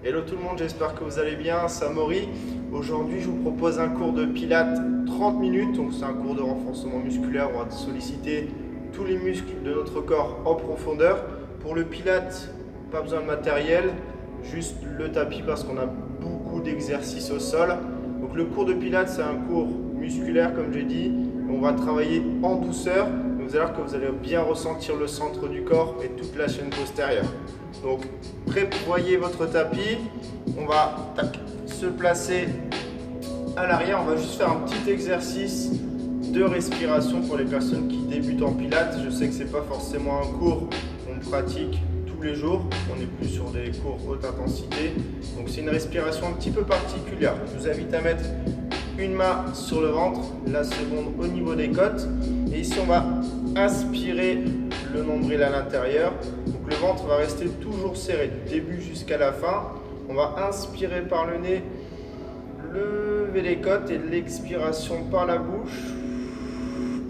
Hello tout le monde, j'espère que vous allez bien, c'est Amaury. Aujourd'hui, je vous propose un cours de pilates 30 minutes. Donc c'est un cours de renforcement musculaire, on va solliciter tous les muscles de notre corps en profondeur. Pour le pilates, pas besoin de matériel, juste le tapis parce qu'on a beaucoup d'exercices au sol. Donc le cours de pilates, c'est un cours musculaire comme j'ai dit. On va travailler en douceur. Vous allez voir que vous allez bien ressentir le centre du corps et toute la chaîne postérieure. Donc prévoyez votre tapis, on va se placer à l'arrière, on va juste faire un petit exercice de respiration pour les personnes qui débutent en pilates. Je sais que ce n'est pas forcément un cours qu'on pratique tous les jours, on est plus sur des cours haute intensité, donc c'est une respiration un petit peu particulière. Je vous invite à mettre une main sur le ventre, la seconde au niveau des côtes, et ici on va aspirer le nombril à l'intérieur. Donc le ventre va rester toujours serré du début jusqu'à la fin. On va inspirer par le nez, lever les côtes et de l'expiration par la bouche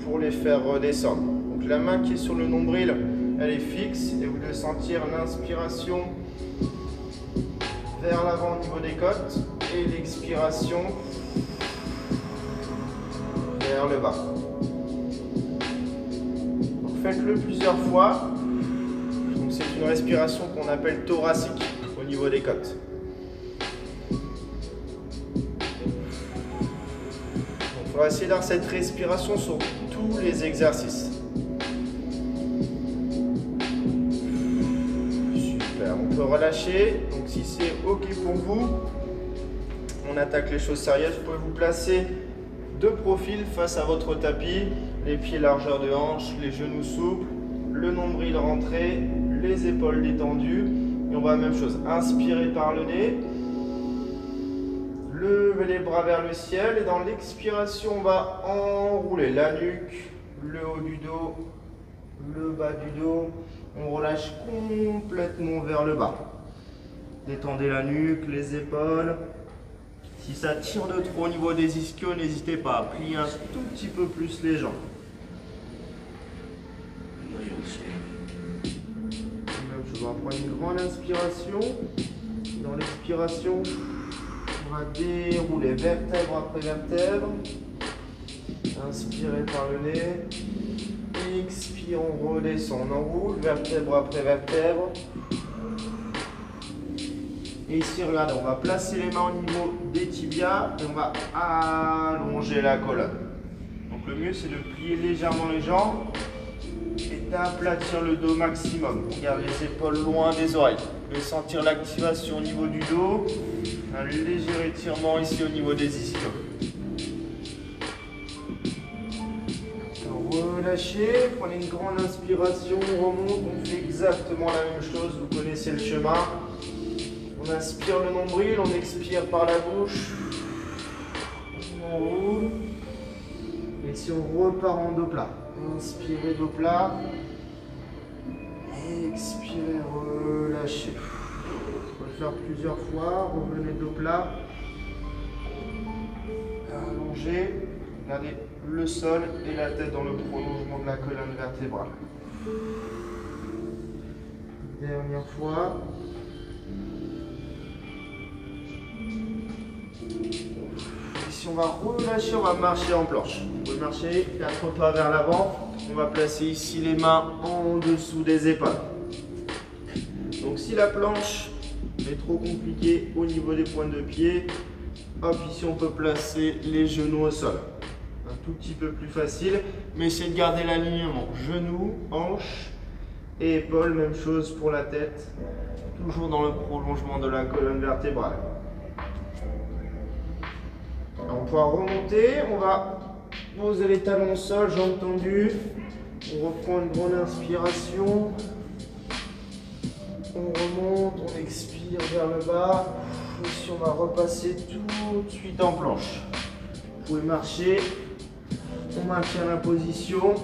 pour les faire redescendre. Donc la main qui est sur le nombril, elle est fixe et vous devez sentir l'inspiration vers l'avant au niveau des côtes et l'expiration vers le bas. Faites-le plusieurs fois. C'est une respiration qu'on appelle thoracique au niveau des côtes. Il faudra essayer d'avoir cette respiration sur tous les exercices. Super, on peut relâcher. Donc si c'est OK pour vous, on attaque les choses sérieuses. Vous pouvez vous placer de profil face à votre tapis, les pieds largeur de hanche, les genoux souples, le nombril rentré, les épaules détendues. Et on va la même chose, inspirer par le nez, lever les bras vers le ciel et dans l'expiration, on va enrouler la nuque, le haut du dos, le bas du dos. On relâche complètement vers le bas. Détendez la nuque, les épaules. Si ça tire de trop au niveau des ischios, n'hésitez pas à plier un tout petit peu plus les jambes. On va prendre une grande inspiration. Dans l'expiration, on va dérouler vertèbre après vertèbre. Inspirez par le nez. Expire, on redescend, on enroule vertèbre après vertèbre. Et ici, regardez, on va placer les mains au niveau des tibias et on va allonger la colonne. Donc le mieux, c'est de plier légèrement les jambes et d'aplatir le dos maximum. On garde les épaules loin des oreilles. Vous pouvez sentir l'activation au niveau du dos, un léger étirement ici au niveau des ischios. Relâchez, prenez une grande inspiration, on remonte, on fait exactement la même chose, vous connaissez le chemin. On inspire le nombril, on expire par la bouche. On roule. Et si on repart en dos plat. Inspirez dos plat. Expirez, relâchez. On va le faire plusieurs fois. Revenez dos plat. Allongez. Gardez le sol et la tête dans le prolongement de la colonne vertébrale. Dernière fois. Si on va relâcher, on va marcher en planche. Vous pouvez marcher 4 pas vers l'avant. On va placer ici les mains en dessous des épaules. Donc si la planche est trop compliquée au niveau des pointes de pied, hop, ici on peut placer les genoux au sol. Un tout petit peu plus facile, mais essayez de garder l'alignement. Genoux, hanches et épaules, même chose pour la tête. Toujours dans le prolongement de la colonne vertébrale. On pourra remonter, on va poser les talons au sol, jambes tendues. On reprend une grande inspiration. On remonte, on expire vers le bas. Ici, on va repasser tout de suite en planche. Vous pouvez marcher. On maintient la position.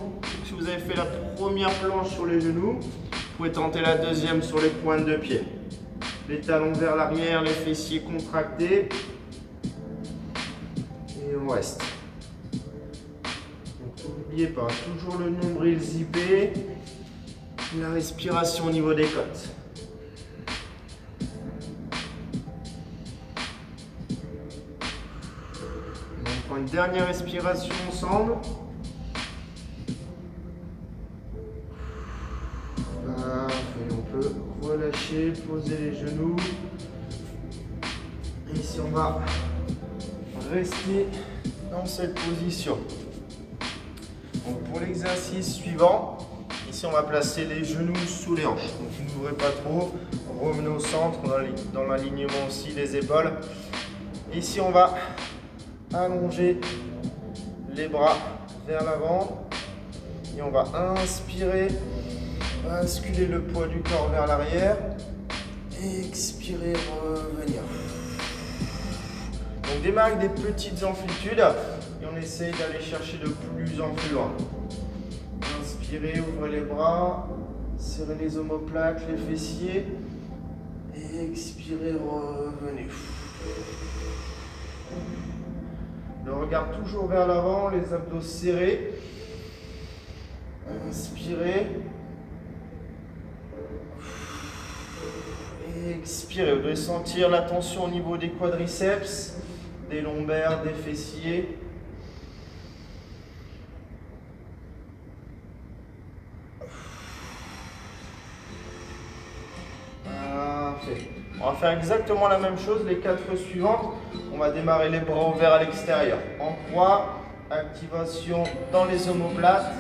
Si vous avez fait la première planche sur les genoux, vous pouvez tenter la deuxième sur les pointes de pied. Les talons vers l'arrière, les fessiers contractés. Et on reste. N'oubliez pas, toujours le nombril zippé, la respiration au niveau des côtes. une dernière respiration ensemble. Parfait, on peut relâcher, poser les genoux. Ici, on va rester dans cette position. Donc, pour l'exercice suivant, ici, on va placer les genoux sous les hanches. Donc, n'ouvrez pas trop. Revenez au centre, dans l'alignement aussi des épaules. Ici, on va allonger les bras vers l'avant. Et on va inspirer, basculer le poids du corps vers l'arrière. Expirer, revenir. Donc démarre avec des petites amplitudes et on essaye d'aller chercher de plus en plus loin. Inspirez, ouvrez les bras, serrez les omoplates, les fessiers. Et expirez, revenez. Le regard toujours vers l'avant, les abdos serrés. Inspirez. Et expirez. Vous devez sentir la tension au niveau des quadriceps, des lombaires, des fessiers. Parfait. On va faire exactement la même chose les 4 suivantes. On va démarrer les bras ouverts à l'extérieur. En croix, activation dans les omoplates.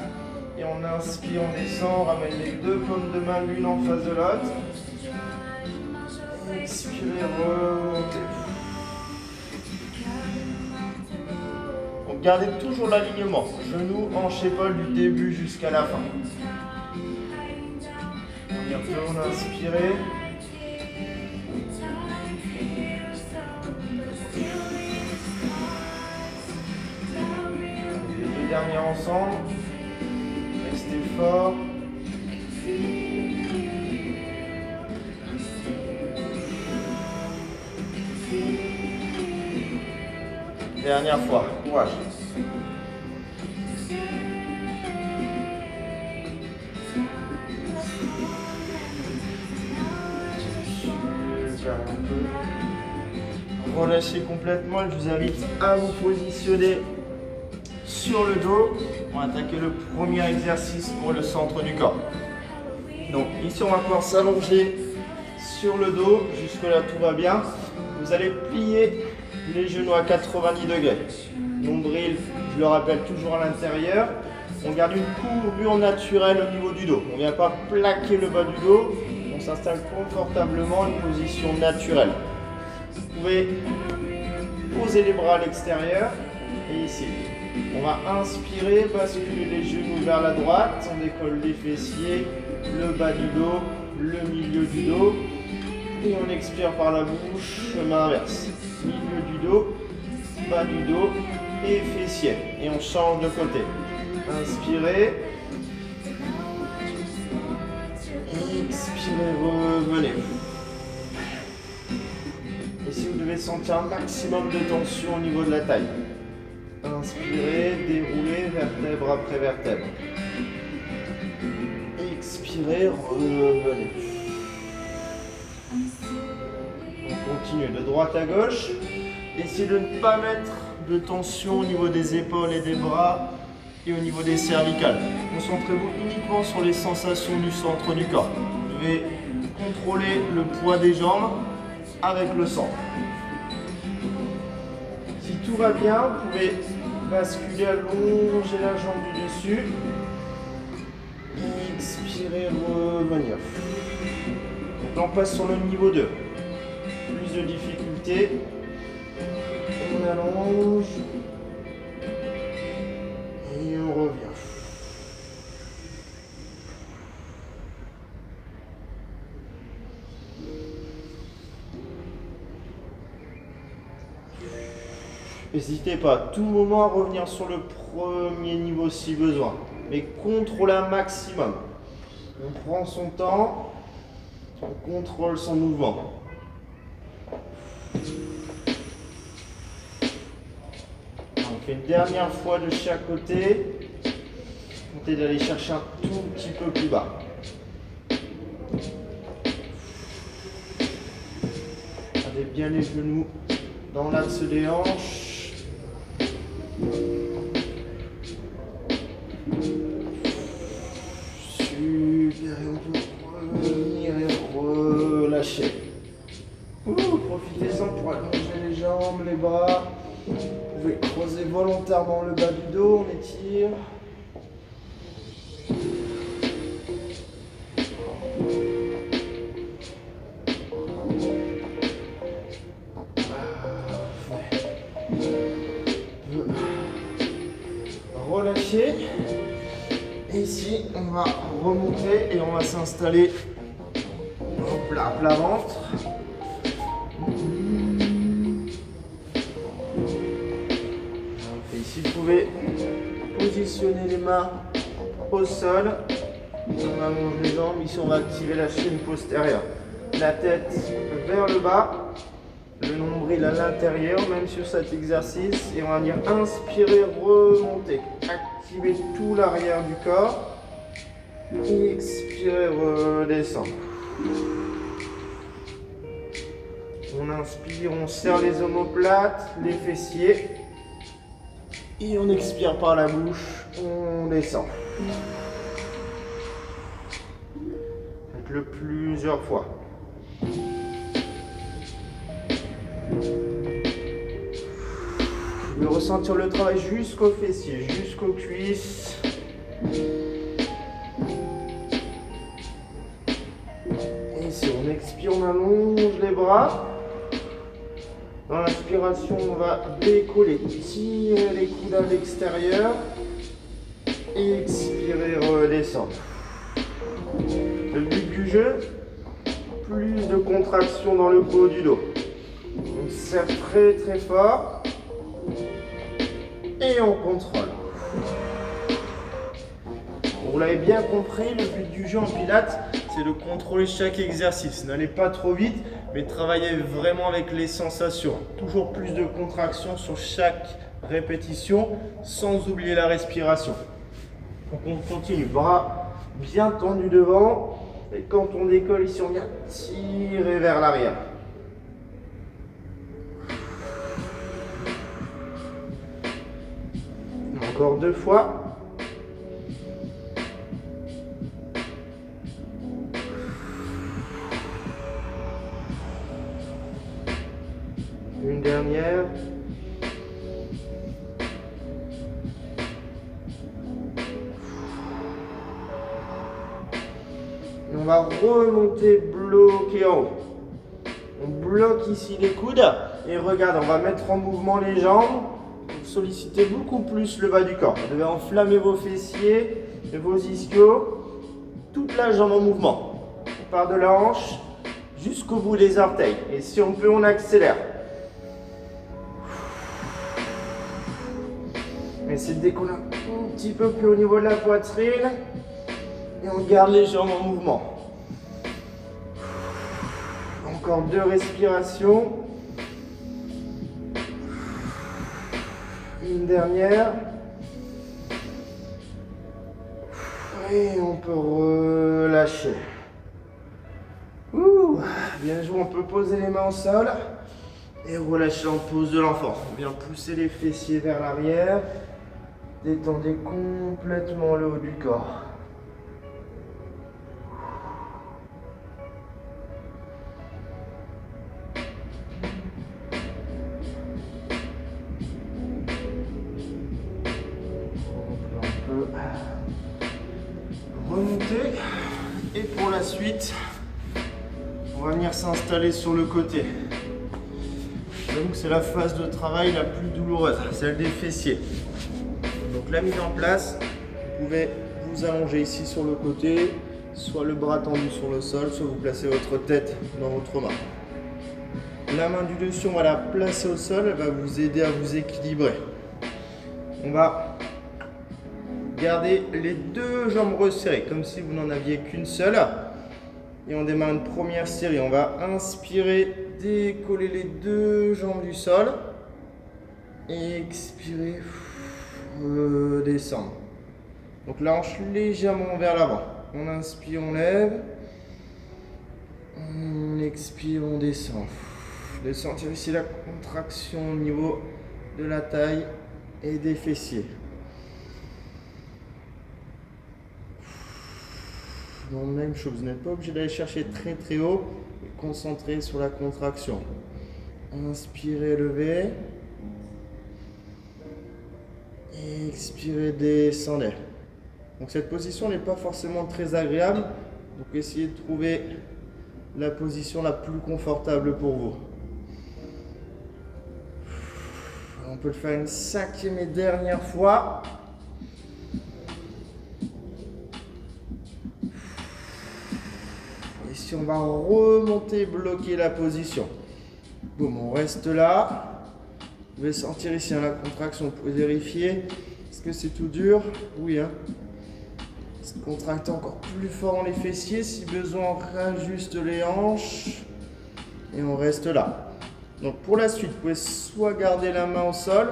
Et on inspire, on descend, on ramène les 2 paumes de main l'une en face de l'autre. Expirez, remontez. Donc gardez toujours l'alignement. Genoux, hanches, épaules du début jusqu'à la fin. On y retourne, inspirez. Les 2 derniers ensemble. Restez fort. Dernière fois, courage. Super, un peu. Relâchez complètement et je vous invite à vous positionner sur le dos. On va attaquer le premier exercice pour le centre du corps. Donc ici on va pouvoir s'allonger sur le dos, jusque là tout va bien. Vous allez plier les genoux à 90 degrés. Nombril, je le rappelle, toujours à l'intérieur. On garde une courbure naturelle au niveau du dos. On ne vient pas plaquer le bas du dos. On s'installe confortablement, une position naturelle. Vous pouvez poser les bras à l'extérieur et ici. On va inspirer, basculer les genoux vers la droite. On décolle les fessiers, le bas du dos, le milieu du dos. Et on expire par la bouche, chemin inverse. Milieu du dos, bas du dos et fessiers. Et on change de côté. Inspirez. Expirez, revenez. Ici, vous devez sentir un maximum de tension au niveau de la taille. Inspirez, déroulez vertèbre après vertèbre. Expirez, revenez. On continue de droite à gauche. Essayez de ne pas mettre de tension au niveau des épaules et des bras et au niveau des cervicales. Concentrez-vous uniquement sur les sensations du centre du corps. Vous devez contrôler le poids des jambes avec le centre. Si tout va bien, vous pouvez basculer, allonger la jambe du dessus. Expirez, revenir. Donc là, on passe sur le niveau 2. Plus de difficulté. On allonge. Et on revient. N'hésitez pas à tout moment à revenir sur le premier niveau si besoin, mais contrôlez un maximum. On prend son temps, on contrôle son mouvement. On fait une dernière fois de chaque côté. Tentez d'aller chercher un tout petit peu plus bas. Gardez bien les genoux dans l'axe des hanches. Super, et on peut revenir et relâcher. Profitez-en pour allonger les jambes, les bras. Vous pouvez creuser volontairement le bas du dos, on étire. Relâcher. Et ici, on va remonter et on va s'installer à plat ventre. Et ici, vous pouvez positionner les mains au sol. On allonge les jambes. Ici, on va activer la chaîne postérieure. La tête vers le bas. Le nombril à l'intérieur, même sur cet exercice. Et on va venir inspirer, remonter. Activer tout l'arrière du corps. Expirer, redescendre. On inspire, on serre les omoplates, les fessiers. Et on expire par la bouche, on descend. Faites-le plusieurs fois. Vous pouvez ressentir le travail jusqu'aux fessiers, jusqu'aux cuisses. Et ici, on expire, on allonge les bras. Dans l'inspiration, on va décoller, tirer les coudes à l'extérieur. Expirer, redescendre. Le but du jeu, plus de contraction dans le haut du dos. On serre très très fort. Et on contrôle. Vous l'avez bien compris, le but du jeu en pilates, c'est de contrôler chaque exercice. N'allez pas trop vite, mais travaillez vraiment avec les sensations. Toujours plus de contraction sur chaque répétition, sans oublier la respiration. Donc on continue, bras bien tendus devant. Et quand on décolle ici, on vient tirer vers l'arrière. Encore 2 fois. Une dernière. Et on va remonter, bloquer en haut. On bloque ici les coudes. Et regarde, on va mettre en mouvement les jambes. Sollicitez beaucoup plus le bas du corps. Vous devez enflammer vos fessiers et vos ischios. Toute la jambe en mouvement. On part de la hanche jusqu'au bout des orteils. Et si on peut, on accélère. Essayez de décoller un petit peu plus au niveau de la poitrine. Et on garde les jambes en mouvement. Encore 2 respirations. Une dernière. Et on peut relâcher. Bien joué, on peut poser les mains au sol. Et relâcher en pose de l'enfant. On vient pousser les fessiers vers l'arrière. Détendez complètement le haut du corps. On peut remonter. Et pour la suite, on va venir s'installer sur le côté. Donc c'est la phase de travail la plus douloureuse, celle des fessiers. Donc la mise en place, vous pouvez vous allonger ici sur le côté, soit le bras tendu sur le sol, soit vous placez votre tête dans votre main. La main du dessus, on va la placer au sol, elle va vous aider à vous équilibrer. On va garder les 2 jambes resserrées, comme si vous n'en aviez qu'une seule. Et on démarre une première série. On va inspirer, décoller les 2 jambes du sol. Et expirer, redescendre. Donc la hanche légèrement vers l'avant. On inspire, on lève. On expire, on descend. De sentir ici la contraction au niveau de la taille et des fessiers. Donc, même chose, vous n'êtes pas obligé d'aller chercher très très haut et concentrer sur la contraction. Inspirez, levez. Expirez, descendez. Donc cette position n'est pas forcément très agréable. Donc essayez de trouver la position la plus confortable pour vous. On peut le faire une 5e et dernière fois. Et si on va remonter, bloquer la position. Boum, on reste là. Vous pouvez sentir ici la contraction, vous pouvez vérifier. Est-ce que c'est tout dur? Oui, hein. Contractez encore plus fort les fessiers. Si besoin, on réajuste les hanches. Et on reste là. Donc pour la suite, vous pouvez soit garder la main au sol,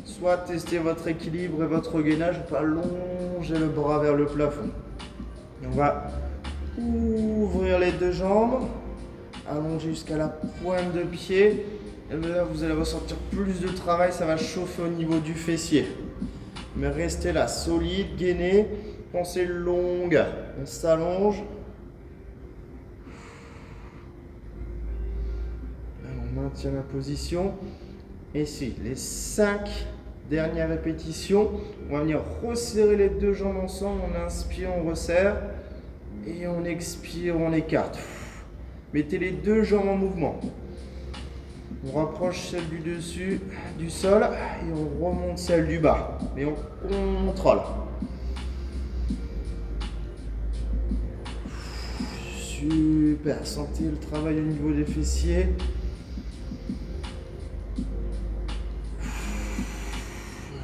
soit tester votre équilibre et votre gainage. On peut allonger le bras vers le plafond. Et on va ouvrir les deux jambes, allonger jusqu'à la pointe de pied. Et là, vous allez ressentir plus de travail, ça va chauffer au niveau du fessier. Mais restez là, solide, gainé, pensez longue. On s'allonge. On maintient la position. Et ici, les 5 dernières répétitions, on va venir resserrer les deux jambes ensemble. On inspire, on resserre. Et on expire, on écarte. Mettez les deux jambes en mouvement. On rapproche celle du dessus du sol et on remonte celle du bas. Mais on contrôle. Super. Sentez le travail au niveau des fessiers.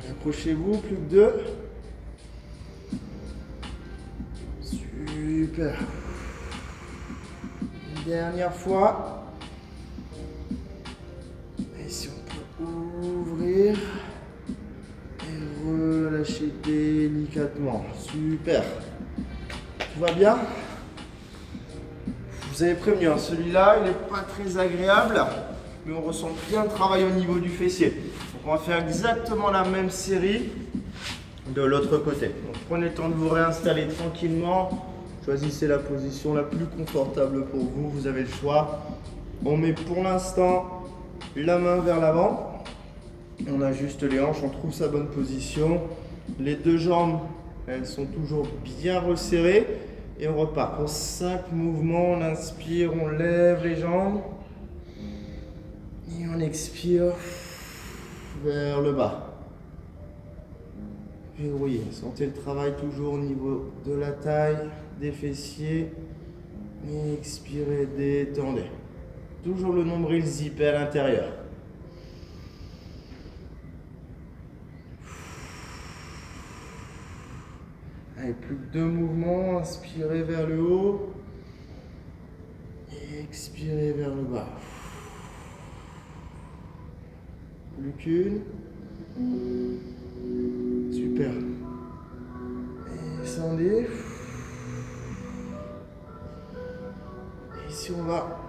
Accrochez-vous, plus que 2. Super. Une dernière fois. Et si on peut ouvrir et relâcher délicatement. Super. Tout va bien? Je vous avais prévenu, hein, celui-là, il n'est pas très agréable, mais on ressent bien le travail au niveau du fessier. Donc on va faire exactement la même série de l'autre côté. Donc prenez le temps de vous réinstaller tranquillement. Choisissez la position la plus confortable pour vous. Vous avez le choix. On met pour l'instant la main vers l'avant. On ajuste les hanches, on trouve sa bonne position. Les deux jambes, elles sont toujours bien resserrées. Et on repart pour 5 mouvements. On inspire, on lève les jambes. Et on expire vers le bas. Verrouillez. Sentez le travail toujours au niveau de la taille, des fessiers. Et expirez, détendez. Toujours le nombril zippé à l'intérieur. Allez, plus que 2 mouvements. Inspirez vers le haut. Et expirez vers le bas. Plus qu'une. Super. Et descendez. Et ici, on va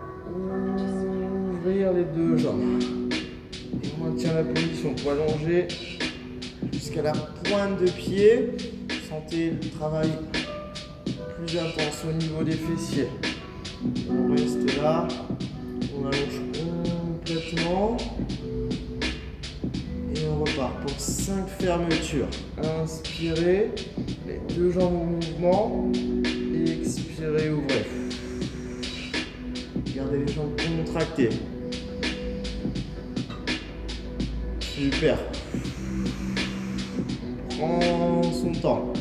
ouvrir les deux jambes. Et on maintient la position pour allonger jusqu'à la pointe de pied. Sentez le travail plus intense au niveau des fessiers. On reste là. On allonge complètement. Et on repart pour 5 fermetures. Inspirez, les deux jambes en mouvement. Et expirez, ouvrez. Gardez les jambes contractées. Super. On prend son temps.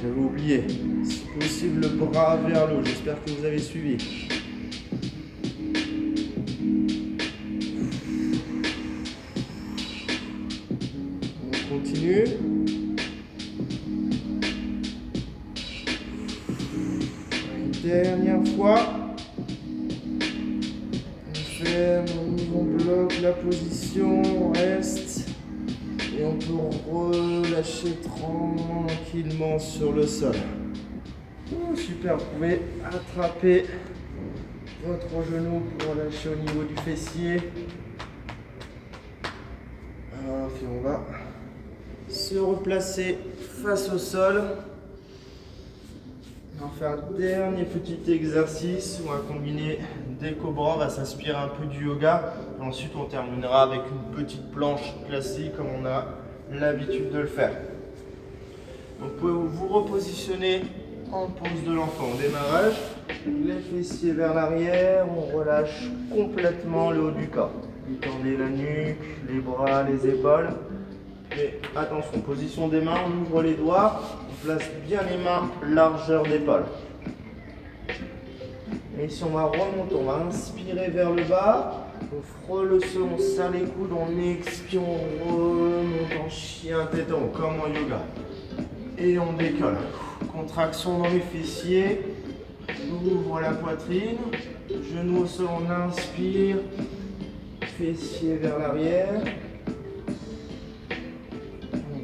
J'avais oublié. Si possible, le bras vers le haut. J'espère que vous avez suivi. On continue. Une dernière fois. On ferme, on bloque la position, on reste. Et on peut relâcher tranquillement sur le sol. Super, vous pouvez attraper votre genou pour relâcher au niveau du fessier. Puis on va se replacer face au sol. On va faire un dernier petit exercice. On va combiner des cobras, on va s'inspirer un peu du yoga. Ensuite, on terminera avec une petite planche classique comme on a l'habitude de le faire. Donc, vous pouvez vous repositionner en pose de l'enfant au démarrage. Les fessiers vers l'arrière, on relâche complètement le haut du corps. Vous tendez la nuque, les bras, les épaules. Mais attention, position des mains, on ouvre les doigts, on place bien les mains largeur d'épaule. Et ici on va remonter, on va inspirer vers le bas, on frôle le sol, on serre les coudes, on expire, on remonte en chien téton comme en yoga. Et on décolle. Contraction dans les fessiers, on ouvre la poitrine, genou au sol, on inspire, fessiers vers l'arrière.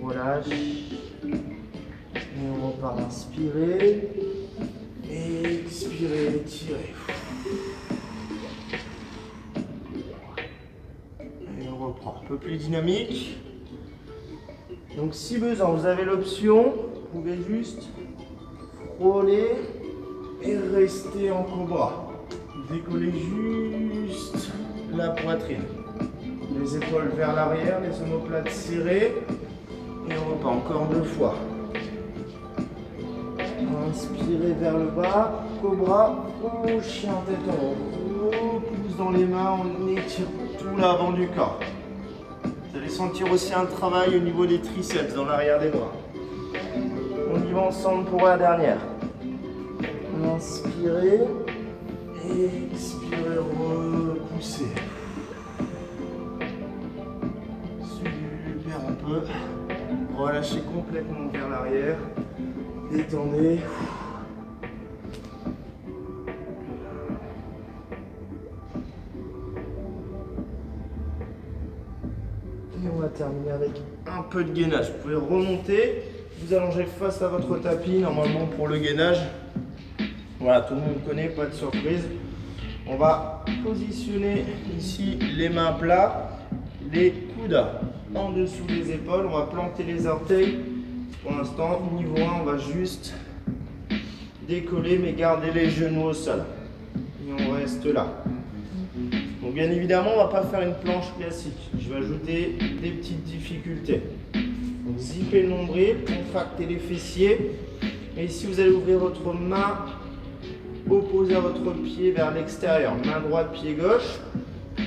Relâche et on repart inspirer, expirer, étirer et on reprend un peu plus dynamique. Donc si besoin vous avez l'option, vous pouvez juste frôler et rester en cobra, décoller juste la poitrine, les épaules vers l'arrière, les omoplates serrées. Et on repart encore 2 fois. Inspirez vers le bas, cobra, ou chien téton. On pousse dans les mains, on étire tout l'avant du corps. Vous allez sentir aussi un travail au niveau des triceps dans l'arrière des bras. On y va ensemble pour la dernière. Inspirez, expirez, repoussez. Super, on peut relâchez complètement vers l'arrière, détendez. Et on va terminer avec un peu de gainage. Vous pouvez remonter, vous allongez face à votre tapis, normalement pour le gainage. Voilà, tout le monde connaît, pas de surprise. On va positionner ici les mains plats, les coudes en dessous des épaules, on va planter les orteils. Pour l'instant, niveau 1, on va juste décoller mais garder les genoux au sol. Et on reste là. Donc bien évidemment, on ne va pas faire une planche classique. Je vais ajouter des petites difficultés. Donc zippez le nombril, contractez les fessiers. Et ici, vous allez ouvrir votre main opposée à votre pied vers l'extérieur. Main droite, pied gauche.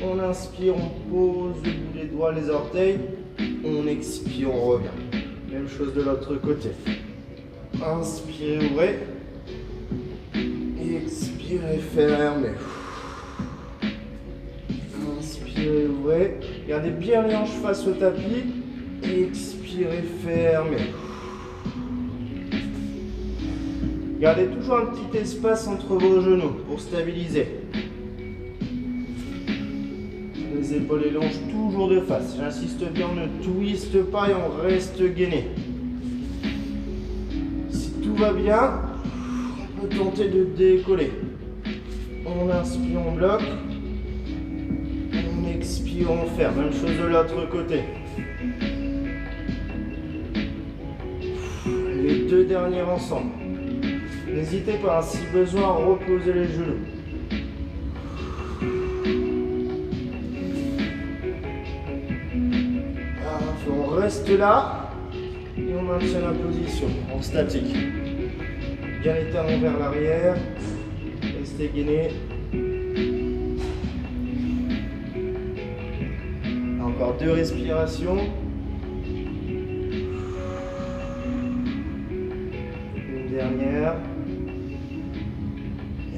On inspire, on pose le bout des doigts, les orteils. On expire, on revient. Même chose de l'autre côté. Inspirez, ouvrez. Expirez, fermez. Inspirez, ouvrez. Gardez bien les hanches face au tapis. Expirez, fermez. Gardez toujours un petit espace entre vos genoux pour stabiliser. Les épaules et l'ange toujours de face. J'insiste bien, on ne twiste pas et on reste gainé. Si tout va bien, on peut tenter de décoller. On inspire, on bloque. On expire, on ferme. Même chose de l'autre côté. Les 2 derniers ensemble. N'hésitez pas, si besoin, à reposer les genoux. On reste là et on maintient la position en statique. Bien les talons vers l'arrière, restez gainé. Encore 2 respirations. Une dernière.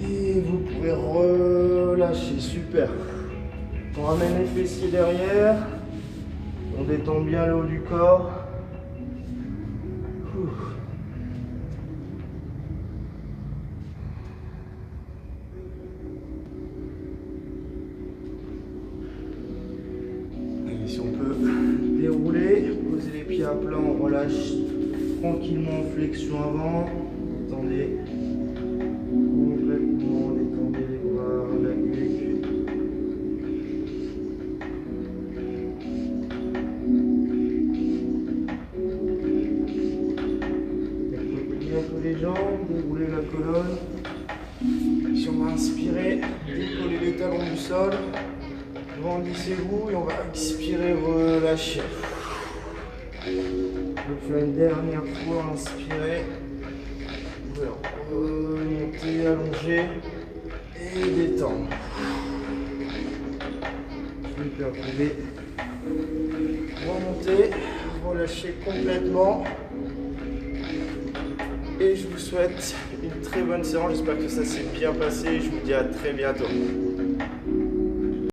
Et vous pouvez relâcher, super. On ramène les fessiers derrière. On détend bien le haut du corps. Et si on peut dérouler, poser les pieds à plat, on relâche tranquillement en flexion avant. Attendez. Complètement détendez les bras, la nuque. Écoutez un peu les jambes, déroulez la colonne. Puis on va inspirer, décoller les talons du sol. Grandissez-vous et on va expirer, relâcher. Je vais faire une dernière fois, inspirer. Voilà. Remonter, allonger et détendre. Super, vous pouvez remonter, relâcher complètement. Et je vous souhaite une très bonne séance. J'espère que ça s'est bien passé. Je vous dis à très bientôt.